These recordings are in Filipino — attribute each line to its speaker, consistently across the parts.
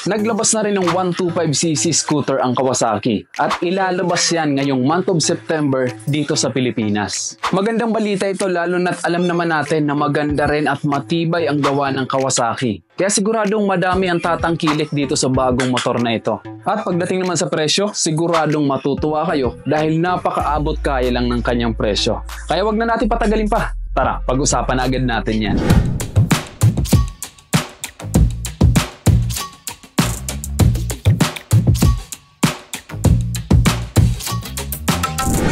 Speaker 1: Naglabas na rin ng 125cc scooter ang Kawasaki at ilalabas yan ngayong month of September dito sa Pilipinas. Magandang balita ito lalo na't alam naman natin na maganda rin at matibay ang gawa ng Kawasaki. Kaya siguradong madami ang tatangkilik dito sa bagong motor na ito. At pagdating naman sa presyo, siguradong matutuwa kayo dahil napakaabot kaya lang ng kanyang presyo. Kaya wag na natin patagalin pa. Tara, pag-usapan na agad natin yan.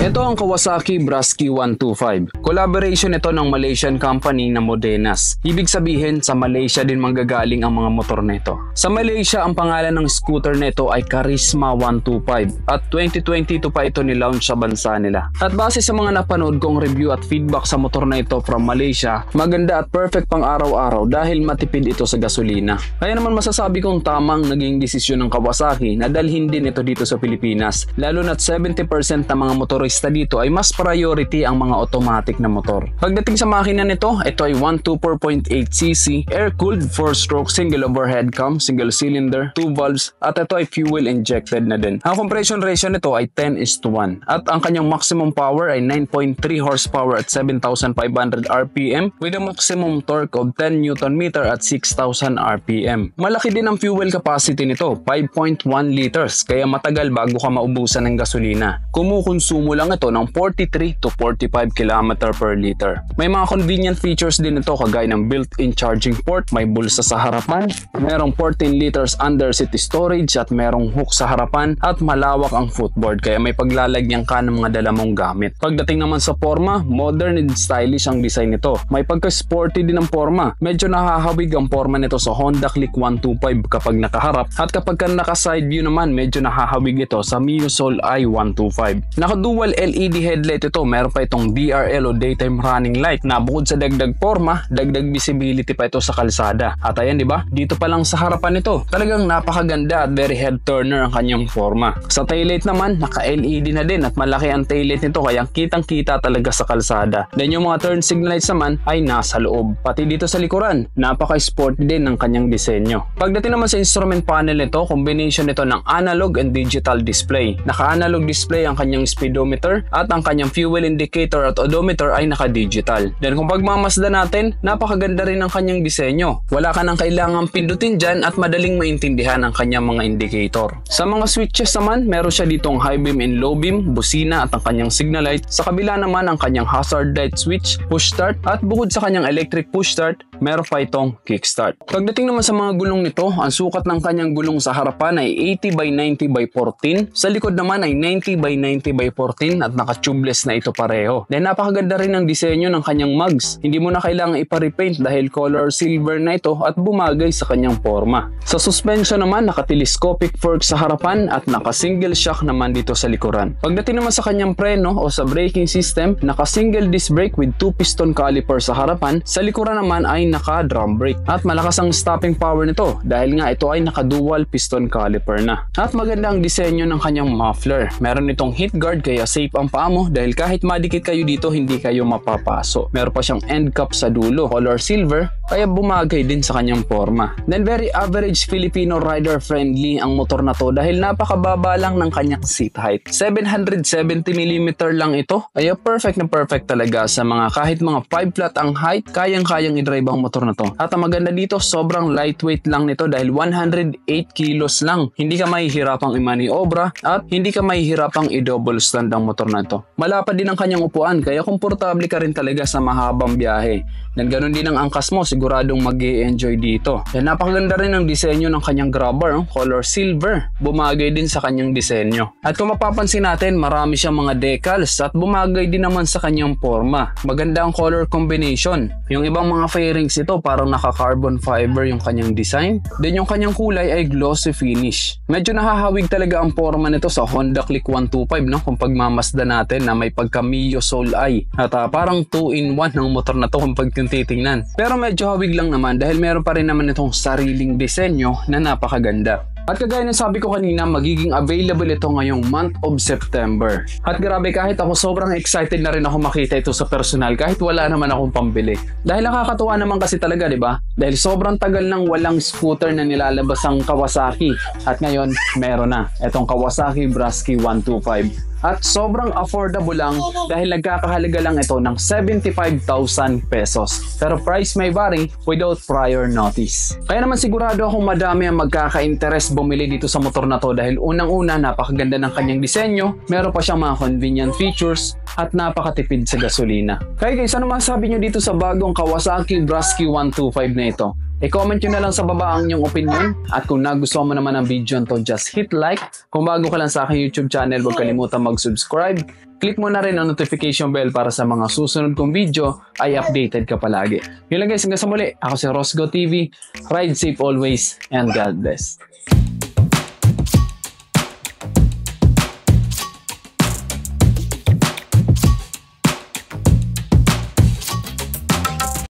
Speaker 1: Ito ang Kawasaki Brusky 125. Collaboration ito ng Malaysian company na Modenas. Ibig sabihin, sa Malaysia din manggagaling ang mga motor na ito. Sa Malaysia, ang pangalan ng scooter na ito ay Karisma 125 at 2022 pa ito nilaunch sa bansa nila. At base sa mga napanood kong review at feedback sa motor na ito from Malaysia, maganda at perfect pang araw-araw dahil matipid ito sa gasolina. Kaya naman masasabi kong tamang naging desisyon ng Kawasaki na dalhin din ito dito sa Pilipinas, lalo na't 70% ng mga motorista dito ay mas priority ang mga automatic na motor. Pagdating sa makina nito, ito ay 124.8cc, air-cooled 4-stroke single overhead cam, single cylinder, 2 valves, at ito ay fuel injected na din. Ang compression ratio nito ay 10:1 at ang kanyang maximum power ay 9.3 horsepower at 7,500 RPM with a maximum torque of 10 Nm at 6,000 RPM. Malaki din ang fuel capacity nito, 5.1 liters, kaya matagal bago ka maubusan ng gasolina. Kumukonsumo lang ito ng 43 to 45 km per liter. May mga convenient features din ito kagaya ng built-in charging port, may bulsa sa harapan, merong 14 liters under seat storage at merong hook sa harapan at malawak ang footboard kaya may paglalagyan ka ng mga dala mong gamit. Pagdating naman sa forma, modern and stylish ang design nito. May pagka-sporty din ang forma. Medyo nahahawig ang forma nito sa Honda Click 125 kapag nakaharap at kapag naka-side view naman medyo nahahawig ito sa Mio Soul i 125. Naka-dual LED headlight ito, meron pa itong DRL o daytime running light na bukod sa dagdag forma, dagdag visibility pa ito sa kalsada. At ayan, di ba? Dito pa lang sa harapan nito, talagang napakaganda at very head turner ang kanyang forma. Sa taillight naman, naka-LED na din at malaki ang taillight nito kaya kitang-kita talaga sa kalsada. Then yung mga turn signal lights naman ay nasa loob. Pati dito sa likuran, napaka-sporty din ng kanyang disenyo. Pagdating naman sa instrument panel nito, combination nito ng analog and digital display. Naka-analog display ang kanyang speedometer at ang kanyang fuel indicator at odometer ay naka-digital. Then kung pagmamasdan natin, napakaganda rin ang kanyang disenyo. Wala ka nang kailangang pindutin dyan at madaling maintindihan ang kanyang mga indicator. Sa mga switches naman, meron siya ditong high beam and low beam, busina at ang kanyang signal light. Sa kabila naman ang kanyang hazard light switch, push start at bukod sa kanyang electric push start, meron pa itong kickstart. Pagdating naman sa mga gulong nito, ang sukat ng kanyang gulong sa harapan ay 80 by 90 by 14. Sa likod naman ay 90 by 90 by 14 at naka-tubeless na ito pareho. Then napakaganda rin ang disenyo ng kanyang mugs. Hindi mo na kailangang ipa-repaint dahil color silver na ito at bumagay sa kanyang forma. Sa suspension naman, naka-telescopic fork sa harapan at naka-single shock naman dito sa likuran. Pagdating naman sa kanyang preno o sa braking system, naka-single disc brake with 2 piston caliper sa harapan. Sa likuran naman ay naka-drum brake. At malakas ang stopping power nito dahil nga ito ay naka-dual piston caliper na. At maganda ang disenyo ng kanyang muffler. Meron itong heat guard kaya safe ang paa mo dahil kahit madikit kayo dito hindi kayo mapapaso. Meron pa siyang end cap sa dulo, color silver, kaya bumagay din sa kanyang forma. Then very average Filipino rider friendly ang motor na to dahil napakababa lang ng kanyang seat height. 770mm lang ito, kaya perfect na perfect talaga sa mga kahit mga 5 flat ang height, kayang-kayang i-drive ang motor na to. At ang maganda dito, sobrang lightweight lang nito dahil 108 kilos lang. Hindi ka mahihirapang imaniobra at hindi ka mahihirapang i-double stand ang motor na ito. Malapad din ang kanyang upuan kaya komportable ka rin talaga sa mahabang biyahe. Dan ganun din ang angkas mo, siguradong mag-i-enjoy dito. Then napakaganda rin ang disenyo ng kanyang grabber, color silver. Bumagay din sa kanyang disenyo. At kung mapapansin natin, marami siyang mga decals at bumagay din naman sa kanyang forma. Maganda ang color combination. Yung ibang mga fairings ito parang naka-carbon fiber yung kanyang design. Then yung kanyang kulay ay glossy finish. Medyo nahahawig talaga ang forma nito sa Honda Click 125 no? Kung pagmamasdan natin na may pagka Mio Soul i. At parang 2-in-1 ng motor na to kung titingnan. Pero medyo medyo hawig lang naman dahil meron pa rin naman itong sariling disenyo na napakaganda. At kagaya ng sabi ko kanina, magiging available ito ngayong month of September. At grabe, kahit ako sobrang excited na rin ako makita ito sa personal kahit wala naman akong pambili. Dahil nakakatuwa naman kasi talaga, di ba? Dahil sobrang tagal nang walang scooter na nilalabas ang Kawasaki. At ngayon, meron na. Itong Kawasaki Brusky 125. At sobrang affordable lang dahil nagkakahalaga lang ito ng 75,000 pesos. Pero price may vary without prior notice. Kaya naman sigurado akong madami ang magkaka-interest bumili dito sa motor na to dahil unang-una napakaganda ng kanyang disenyo, meron pa siyang mga convenient features at napakatipid sa gasolina. Kaya guys, ano masasabi nyo dito sa bagong Kawasaki Brusky 125 na ito? I-comment nyo na lang sa baba ang inyong opinion at kung nagustuhan mo naman ang video nito, just hit like. Kung bago ka lang sa aking YouTube channel, huwag kalimutan mag-subscribe. Click mo na rin ang notification bell para sa mga susunod kong video ay updated ka palagi. Yun lang guys, hanggang sa muli. Ako si Rosgo TV. Ride safe always and God bless.